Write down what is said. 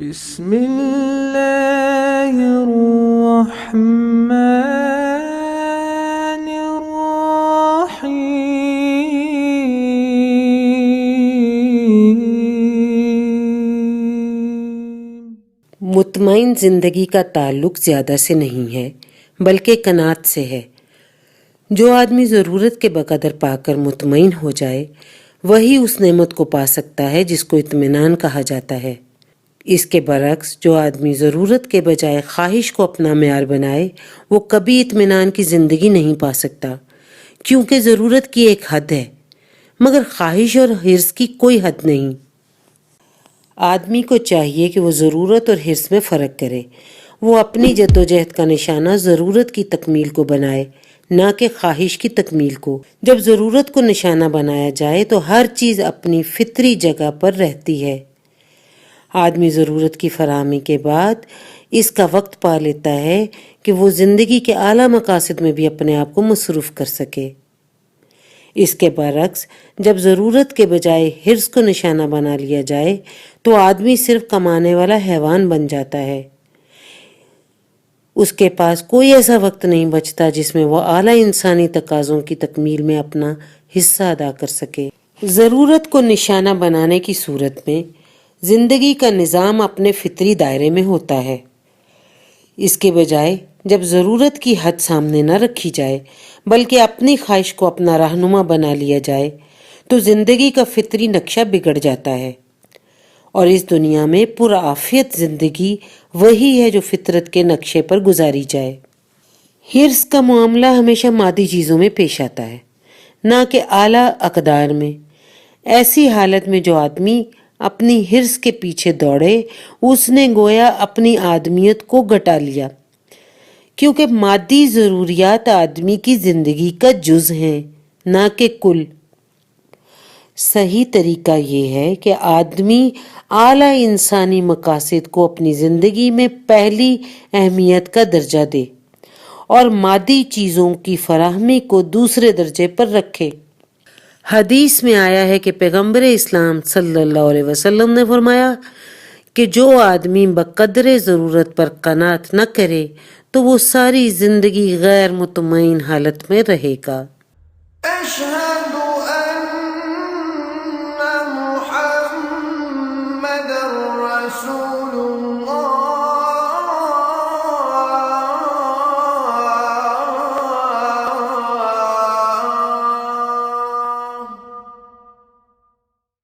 بسم اللہ الرحمن الرحیم۔ مطمئن زندگی کا تعلق زیادہ سے نہیں ہے بلکہ قناعت سے ہے۔ جو آدمی ضرورت کے بقدر پا کر مطمئن ہو جائے وہی اس نعمت کو پا سکتا ہے جس کو اطمینان کہا جاتا ہے۔ اس کے برعکس جو آدمی ضرورت کے بجائے خواہش کو اپنا معیار بنائے وہ کبھی اطمینان کی زندگی نہیں پا سکتا، کیونکہ ضرورت کی ایک حد ہے مگر خواہش اور حرص کی کوئی حد نہیں۔ آدمی کو چاہیے کہ وہ ضرورت اور حرص میں فرق کرے۔ وہ اپنی جدوجہد کا نشانہ ضرورت کی تکمیل کو بنائے، نہ کہ خواہش کی تکمیل کو۔ جب ضرورت کو نشانہ بنایا جائے تو ہر چیز اپنی فطری جگہ پر رہتی ہے۔ آدمی ضرورت کی فراہمی کے بعد اس کا وقت پا لیتا ہے کہ وہ زندگی کے اعلیٰ مقاصد میں بھی اپنے آپ کو مصروف کر سکے۔ اس کے برعکس جب ضرورت کے بجائے حرص کو نشانہ بنا لیا جائے تو آدمی صرف کمانے والا حیوان بن جاتا ہے۔ اس کے پاس کوئی ایسا وقت نہیں بچتا جس میں وہ اعلیٰ انسانی تقاضوں کی تکمیل میں اپنا حصہ ادا کر سکے۔ ضرورت کو نشانہ بنانے کی صورت میں زندگی کا نظام اپنے فطری دائرے میں ہوتا ہے۔ اس کے بجائے جب ضرورت کی حد سامنے نہ رکھی جائے بلکہ اپنی خواہش کو اپنا رہنما بنا لیا جائے تو زندگی کا فطری نقشہ بگڑ جاتا ہے، اور اس دنیا میں پرعافیت زندگی وہی ہے جو فطرت کے نقشے پر گزاری جائے۔ حرص کا معاملہ ہمیشہ مادی چیزوں میں پیش آتا ہے، نہ کہ اعلیٰ اقدار میں۔ ایسی حالت میں جو آدمی اپنی حرص کے پیچھے دوڑے اس نے گویا اپنی آدمیت کو گھٹا لیا، کیونکہ مادی ضروریات آدمی کی زندگی کا جز ہیں نہ کہ کل۔ صحیح طریقہ یہ ہے کہ آدمی اعلیٰ انسانی مقاصد کو اپنی زندگی میں پہلی اہمیت کا درجہ دے اور مادی چیزوں کی فراہمی کو دوسرے درجے پر رکھے۔ حدیث میں آیا ہے کہ پیغمبر اسلام صلی اللہ علیہ وسلم نے فرمایا کہ جو آدمی بقدر ضرورت پر قناعت نہ کرے تو وہ ساری زندگی غیر مطمئن حالت میں رہے گا۔